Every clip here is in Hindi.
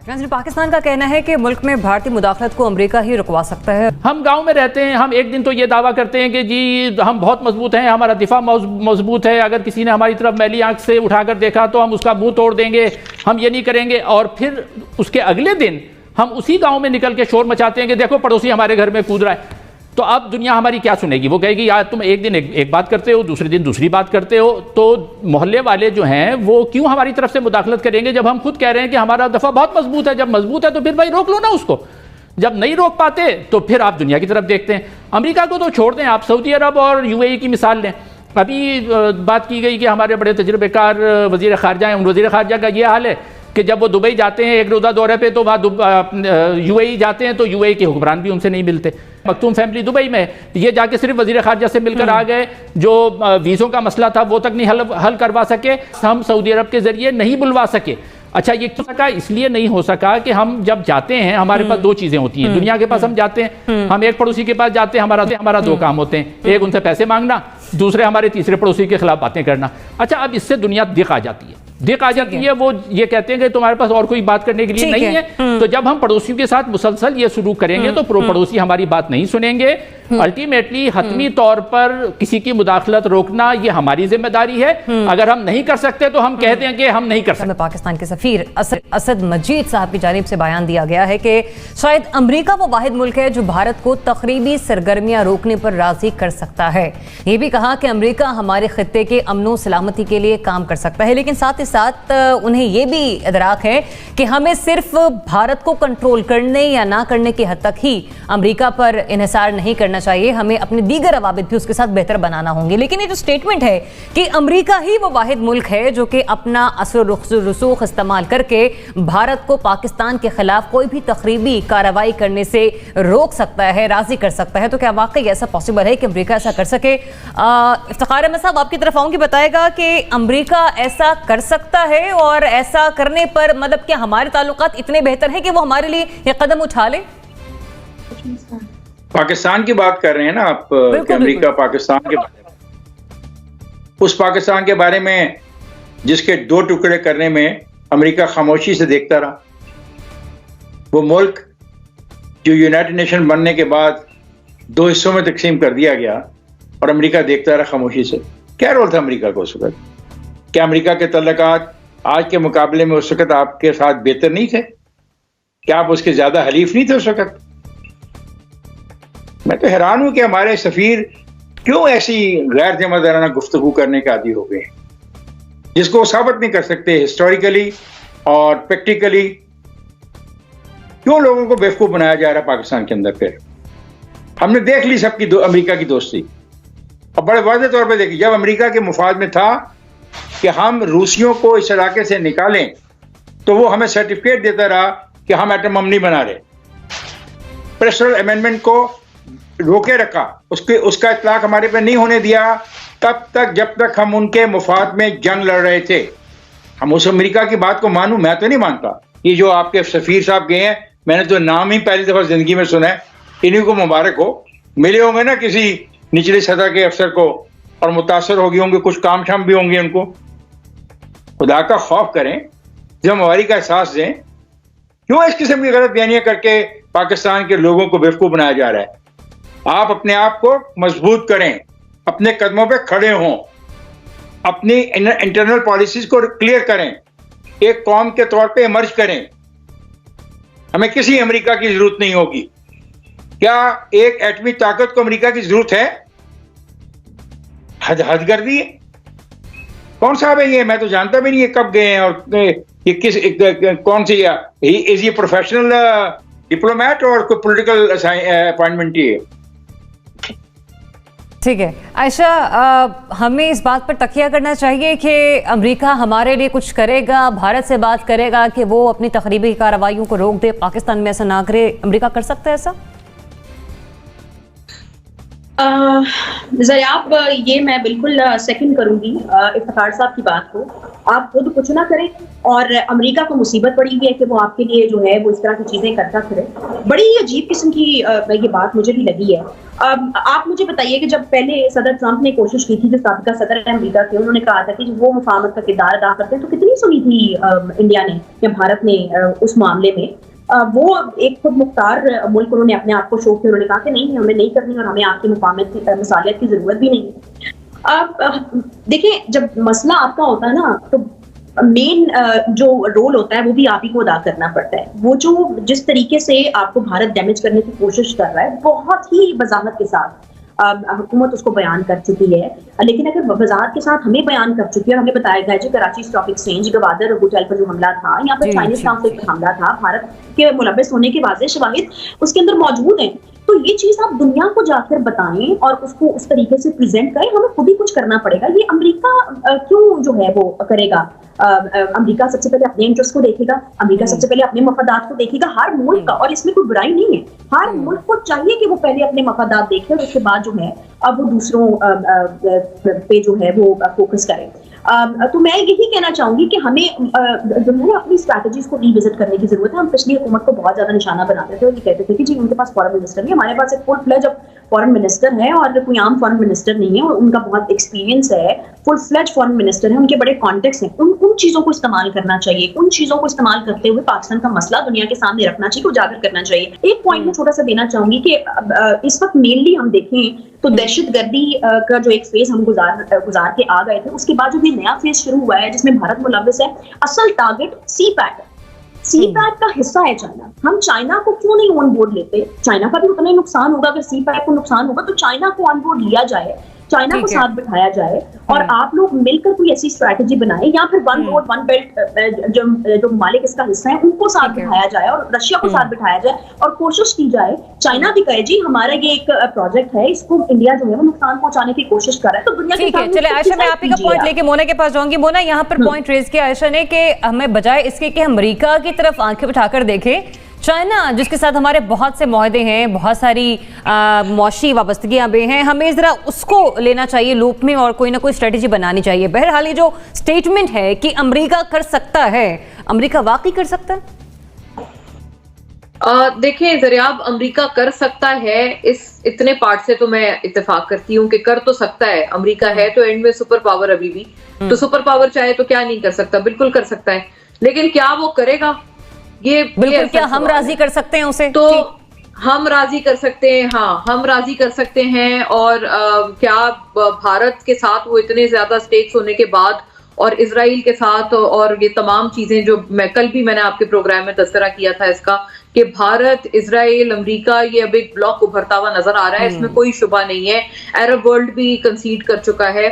पाकिस्तान का कहना है कि मुल्क में भारतीय मुदाखलत को अमेरिका ही रुकवा सकता है। हम गांव में रहते हैं, हम एक दिन तो ये दावा करते हैं कि जी हम बहुत मजबूत हैं, हमारा दिफा मजबूत है, अगर किसी ने हमारी तरफ मैली आंख से उठाकर देखा तो हम उसका मुंह तोड़ देंगे, हम ये नहीं करेंगे। और फिर उसके अगले दिन हम उसी गांव में निकल के शोर मचाते हैं कि देखो पड़ोसी हमारे घर में कूद रहा है। तो अब दुनिया हमारी क्या सुनेगी? वो कहेगी यार तुम एक दिन एक बात करते हो, दूसरे दिन दूसरी बात करते हो। तो मोहल्ले वाले जो हैं वो क्यों हमारी तरफ से मुदाखलत करेंगे जब हम खुद कह रहे हैं कि हमारा दफा बहुत मजबूत है। जब मजबूत है तो फिर भाई रोक लो ना उसको। जब नहीं रोक पाते तो फिर आप दुनिया की तरफ देखते हैं। अमेरिका को तो छोड़ दें, आप सऊदी अरब और यूएई की मिसाल लें। अभी बात की गई कि हमारे बड़े तजुर्बेकार वज़ीर ख़ारजा हैं, उन वज़ीर ख़ारजा का ये हाल है कि जब वो दुबई जाते हैं एक रोज़ा दौरे पे तो वहाँ यूएई जाते हैं तो यूएई के हुक्मरान भी उनसे नहीं मिलते। मखतूम फैमिली दुबई में, ये जाके सिर्फ वज़ीर ख़ारजा से मिलकर आ गए, जो वीज़ों का मसला था वो तक नहीं हल करवा सके, हम सऊदी अरब के ज़रिए नहीं बुलवा सके। अच्छा ये क्यों सका? इसलिए नहीं हो सका कि हम जब जाते हैं हमारे पास दो चीज़ें होती हैं दुनिया के पास। हम जाते हैं, हम एक पड़ोसी के पास जाते हैं, हमारा दो काम होते हैं, एक उनसे पैसे मांगना, दूसरे हमारे तीसरे पड़ोसी के खिलाफ बातें करना। अच्छा अब इससे दुनिया दिख आ जाती है, वो ये कहते हैं कि तुम्हारे पास और कोई बात करने के लिए नहीं है। तो जब हम पड़ोसियों के साथ मुसलसल ये शुरू करेंगे तो पड़ोसी हमारी बात नहीं सुनेंगे। अल्टीमेटली हतमी तौर पर किसी की मुदाखलत रोकना ये हमारी जिम्मेदारी है। अगर हम नहीं कर सकते तो हम कहते हैं कि हम नहीं कर सकते। पाकिस्तान के सफीर असद मजीद साहब की जानिब से बयान दिया गया है कि शायद अमेरिका वो वाहिद मुल्क है जो भारत को तकरीबी सरगर्मियां रोकने पर राजी कर सकता है। ये भी कहा कि अमेरिका हमारे खित्ते के अमनो सलामती के लिए काम कर सकता है, लेकिन साथ ही साथ उन्हें यह भी इदराक है कि हमें सिर्फ भारत को कंट्रोल करने या ना करने की हद तक ही अमेरिका पर इन्हिसार नहीं करना चाहिए, हमें अपने दीगर अवाबित भी उसके साथ बेहतर बनाना होंगे। लेकिन ये जो स्टेटमेंट है कि अमेरिका ही वो वाहिद मुल्क है जो कि अपना असर रसूख इस्तेमाल करके भारत को पाकिस्तान के खिलाफ कोई भी तकरीबी कार्रवाई करने से रोक सकता है, राजी कर सकता है, तो क्या वाकई ऐसा पॉसिबल है कि अमेरिका ऐसा कर सके? इफ्तिखार अहमद साहब आपकी तरफ आऊंगी, बताएगा कि अमेरिका ऐसा कर सकता है और ऐसा करने पर मतलब क्या हमारे ताल्लुकात इतने बेहतर हैं कि वो हमारे लिए ये कदम उठा ले? पाकिस्तान की बात कर रहे हैं ना आप, अमेरिका पाकिस्तान के बारे में, उस पाकिस्तान के बारे में जिसके दो टुकड़े करने में अमेरिका खामोशी से देखता रहा। वो मुल्क जो यूनाइटेड नेशन बनने के बाद दो हिस्सों में तकसीम कर दिया गया और अमेरिका देखता रहा खामोशी से। क्या रोल था अमेरिका को उस वक्त? क्या अमेरिका के तल्लुकात आज के मुकाबले में उस वक्त आपके साथ बेहतर नहीं थे? क्या आप उसके ज्यादा हलीफ नहीं थे उस वक्त? मैं तो हैरान हूं कि हमारे सफीर क्यों ऐसी गैर जिम्मेदाराना गुफ्तगू करने के आदी हो गए, जिसको साबित नहीं कर सकते हिस्टोरिकली और प्रैक्टिकली। क्यों लोगों को बेवकूफ बनाया जा रहा है पाकिस्तान के अंदर? फिर हमने देख ली सबकी अमेरिका की दोस्ती, और बड़े वाज़ेह तौर पे देखी। जब अमेरिका के मुफाद में था कि हम रूसियों को इस इलाके से निकालें तो वो हमें सर्टिफिकेट देता रहा कि हम एटम बम नहीं बना रहे। प्रेसिडेंशियल अमेंडमेंट को रोके रखा, उसका इतलाक हमारे पे नहीं होने दिया तब तक जब तक हम उनके मुफाद में जंग लड़ रहे थे। हम उस अमेरिका की बात को मानूं, मैं तो नहीं मानता। ये जो आपके सफीर साहब गए हैं, मैंने तो नाम ही पहली दफा जिंदगी में सुना है। इन्हीं को मुबारक हो, मिले होंगे ना किसी निचली सतह के अफसर को और मुतासर हो गए होंगे, कुछ काम शाम भी होंगे उनको। खुदा का खौफ करें, जिम्मेवारी का एहसास दें। क्यों इस किस्म की गलत बयानियां करके पाकिस्तान के लोगों को बेवकूफ बनाया जा रहा है? आप अपने आप को मजबूत करें, अपने कदमों पे खड़े हों, अपनी इंटरनल पॉलिसीज को क्लियर करें, एक कौम के तौर पे इमर्ज करें। हमें किसी अमेरिका की जरूरत नहीं होगी। क्या एक एटमी ताकत को अमेरिका की जरूरत है? हद कर दी है। कौन साहब है ये? मैं तो जानता भी नहीं है कब गए हैं और ये किस कौन सी इज ये प्रोफेशनल डिप्लोमेट और कोई पॉलिटिकल अपॉइंटमेंट ही है? ठीक है आयशा, हमें इस बात पर तकिया करना चाहिए कि अमेरिका हमारे लिए कुछ करेगा, भारत से बात करेगा कि वो अपनी तकरीबी कार्रवाइयों को रोक दे, पाकिस्तान में ऐसा ना करे। अमेरिका कर सकता है ऐसा? ज़रियाब, ये मैं बिल्कुल सेकंड करूंगी इफ्तिखार साहब की बात को। आप खुद कुछ ना करें और अमेरिका को मुसीबत पड़ी हुई है कि वो आपके लिए जो है वो इस तरह की चीजें करता फिरे। बड़ी अजीब किस्म की ये बात मुझे भी लगी है। आप मुझे बताइए कि जब पहले सदर ट्रंप ने कोशिश की थी, जो साबिका सदर अमेरिका थे, उन्होंने कहा था कि वो मुफाहमत का किरदार अदा करते हैं, तो कितनी सुनी थी इंडिया ने या भारत ने उस मामले में। वो एक खुद मुख्तार मुल्क उन्होंने अपने आप को शो किया। उन्होंने कहा कि नहीं, हमें नहीं करनी और हमें आपकी मसालियत की जरूरत भी नहीं है। अब देखिए, जब मसला आपका होता है ना, तो मेन जो रोल होता है वो भी आप ही को अदा करना पड़ता है। वो जो जिस तरीके से आपको भारत डैमेज करने की कोशिश कर रहा है, बहुत ही वजाहत के साथ हुकूमत उसको बयान कर चुकी है। लेकिन अगर वजाहत के साथ हमें बयान कर चुकी है, हमें बताया गया है Karachi stock exchange Gwadar hotel पर जो हमला था, यहाँ पर चाइनीज काउंसिल पर हमला था, भारत के मुलव्वस होने के वाज़ेह शवाहिद उसके अंदर मौजूद हैं। तो ये चीज आप दुनिया को जाकर बताएं और उसको उस तरीके से प्रेजेंट करें। हमें खुद ही कुछ करना पड़ेगा। ये अमेरिका क्यों जो है वो करेगा? अमेरिका सबसे पहले अपने इंटरेस्ट को देखेगा, अमेरिका सबसे पहले अपने मफादात को देखेगा, हर मुल्क का। और इसमें कोई बुराई नहीं है, हर मुल्क को चाहिए कि वो पहले अपने मफादात देखे और उसके बाद जो है अब वो दूसरों पे जो है वो फोकस करें। तो मैं यही कहना चाहूंगी कि हमें जो है अपनी स्ट्रैटेजीज को रिविजिट करने की जरूरत है। हम पिछली हुकूमत को बहुत ज्यादा निशाना बनाते थे और ये कहते थे कि जी उनके पास फॉरेन मिनिस्टर नहीं, हमारे पास एक फुल फ्लेज फॉरेन मिनिस्टर है और कोई आम फॉरेन मिनिस्टर नहीं है, और उनका बहुत एक्सपीरियंस है, फुल फ्लेज फॉरेन मिनिस्टर है, उनके बड़े कॉन्टेक्ट्स हैं। उन चीजों को इस्तेमाल करना चाहिए। उन चीजों को इस्तेमाल करते हुए पाकिस्तान का मसला दुनिया के सामने रखना चाहिए, उजागर करना चाहिए। एक पॉइंट में छोटा सा देना चाहूंगी कि इस वक्त मेनली हम देखें तो दहशतगर्दी का जो एक फेज हम गुजार के आ गए थे, उसके बाद जो भी नया फेज शुरू हुआ है जिसमें भारत मुलव्वस है, असल टारगेट सी-पैक का हिस्सा है चाइना। हम चाइना को क्यों नहीं ऑन बोर्ड लेते? चाइना का भी उतना ही नुकसान होगा। अगर सी-पैक को नुकसान होगा तो चाइना को ऑन बोर्ड लिया जाए, चाइना को साथ बिठाया जाए और आप लोग मिलकर कोई ऐसी स्ट्रैटेजी बनाए, या फिर वन रोड वन बेल्ट जो मालिक इसका हिस्सा है उनको साथ बिठाया जाए और रशिया को साथ बिठाया जाए और कोशिश की जाए। चाइना भी कहे जी हमारा ये एक प्रोजेक्ट है, इसको इंडिया जो है वो नुकसान पहुंचाने की कोशिश कर रहा है, तो दुनिया के सामने। चले आयशा, मैं आप ही का पॉइंट लेके मोना के पास जाऊंगी। मोना, यहाँ पर पॉइंट रेज किया आयशा ने कि हमें बजाय इसके कि अमेरिका की तरफ आंखें उठाकर देखें, चाइना जिसके साथ हमारे बहुत से मुआहदे हैं, बहुत सारी मौशी वाबस्तगियां भी हैं, हमें जरा उसको लेना चाहिए लूप में और कोई ना कोई स्ट्रेटेजी बनानी चाहिए। बहरहाल ये जो स्टेटमेंट है कि अमेरिका कर सकता है, अमेरिका वाकई कर सकता है? देखिए ज़रियाब, अमेरिका कर सकता है, इस इतने पार्ट से तो मैं इत्तेफाक करती हूँ कि कर तो सकता है। अमेरिका है तो एंड में सुपर पावर अभी भी, तो सुपर पावर चाहे तो क्या नहीं कर सकता, बिल्कुल कर सकता है। लेकिन क्या वो करेगा? ये बिल्कुल, क्या हम राजी कर सकते हैं उसे? तो हम राजी कर सकते हैं, हाँ हम राजी कर सकते हैं। और क्या भारत के साथ वो इतने ज्यादा स्टेक्स होने के बाद और इजराइल के साथ और ये तमाम चीजें जो मैंने आपके प्रोग्राम में तस्करा किया था इसका, कि भारत, इजराइल, अमेरिका, ये अब एक ब्लॉक उभरता हुआ नजर आ रहा है, इसमें कोई शुबा नहीं है। अरब वर्ल्ड भी कंसीड कर चुका है,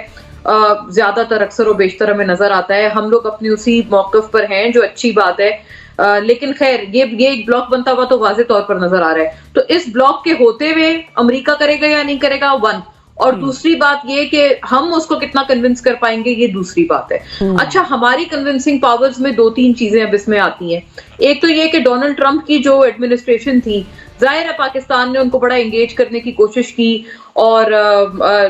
ज्यादातर अक्सर और बेशतर हमें नजर आता है। हम लोग अपनी उसी मौकफ पर हैं, जो अच्छी बात है। लेकिन खैर ये एक ब्लॉक बनता हुआ तो वाज़ेह तौर पर नजर आ रहा है। तो इस ब्लॉक के होते हुए अमेरिका करेगा या नहीं करेगा, वन। और दूसरी बात ये कि हम उसको कितना कन्विंस कर पाएंगे, ये दूसरी बात है। अच्छा, हमारी कन्विंसिंग पावर्स में दो तीन चीजें अब इसमें आती हैं। एक तो ये कि डोनाल्ड ट्रंप की जो एडमिनिस्ट्रेशन थी, जाहिर है पाकिस्तान ने उनको बड़ा एंगेज करने की कोशिश की, और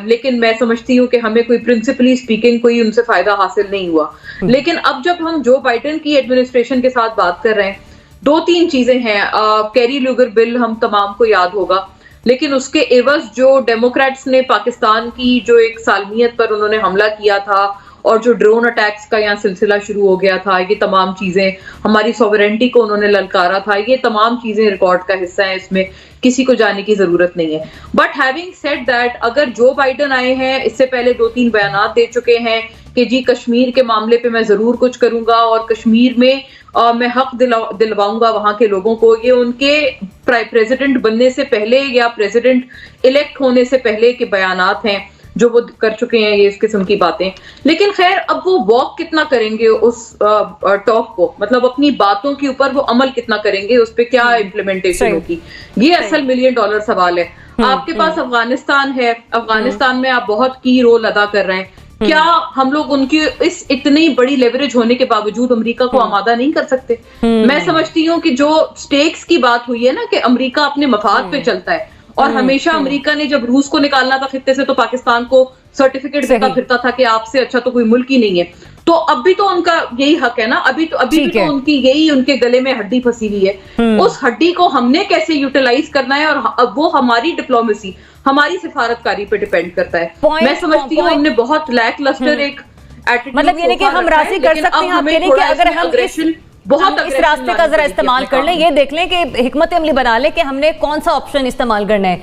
लेकिन मैं समझती हूँ कि हमें कोई प्रिंसिपली स्पीकिंग कोई उनसे फायदा हासिल नहीं हुआ। लेकिन अब जब हम जो बाइडेन की एडमिनिस्ट्रेशन के साथ बात कर रहे हैं, दो तीन चीजें हैं। कैरी लुगर बिल हम तमाम को याद होगा, लेकिन उसके एवज जो डेमोक्रेट्स ने पाकिस्तान की जो एक सालमियत पर उन्होंने हमला किया था और जो ड्रोन अटैक्स का यहाँ सिलसिला शुरू हो गया था, ये तमाम चीजें, हमारी सॉवरेंटी को उन्होंने ललकारा था, ये तमाम चीजें रिकॉर्ड का हिस्सा है, इसमें किसी को जाने की जरूरत नहीं है। बट हैविंग सेड दैट, अगर जो बाइडेन आए हैं, इससे पहले दो तीन बयानात दे चुके हैं कि जी कश्मीर के मामले पे मैं जरूर कुछ करूंगा और कश्मीर में मैं हक दिलवाऊंगा वहां के लोगों को, ये उनके प्रेसिडेंट बनने से पहले या प्रेसिडेंट इलेक्ट होने से पहले के बयानात हैं जो वो कर चुके हैं, ये इस किस्म की बातें। लेकिन खैर, अब वो वॉक कितना करेंगे उस टॉक को, मतलब अपनी बातों के ऊपर वो अमल कितना करेंगे, उस पर क्या इम्प्लीमेंटेशन होगी, ये असल $1 मिलियन सवाल है। आपके पास अफगानिस्तान है, अफगानिस्तान में आप बहुत की रोल अदा कर रहे हैं। क्या हम लोग उनकी इस इतनी बड़ी लेवरेज होने के बावजूद अमेरिका को आमादा नहीं कर सकते? मैं समझती हूँ कि जो स्टेक्स की बात हुई है ना, कि अमेरिका अपने मफाद पे चलता है और हमेशा अमेरिका ने जब रूस को निकालना था खित्ते से तो पाकिस्तान को सर्टिफिकेट देता फिरता था कि आपसे अच्छा तो कोई मुल्क ही नहीं है। तो अब भी तो उनका यही हक है ना, अभी भी तो उनकी यही उनके गले में हड्डी फंसी हुई है। उस हड्डी को हमने कैसे यूटिलाइज करना है, और अब वो हमारी डिप्लोमेसी, हमारी सिफारतकारी पे डिपेंड करता है। मैं समझती हूँ हमने बहुत लैक लस्टर एक एटीट्यूड, मतलब ये नहीं कि हम राजी कर सकते हैं आपके लिए कि अगर हम इस रास्ते का जरा इस्तेमाल कर लें, ये देख लें कि हिकमत अमली बना लें कि हमने कौन सा ऑप्शन इस्तेमाल करना है।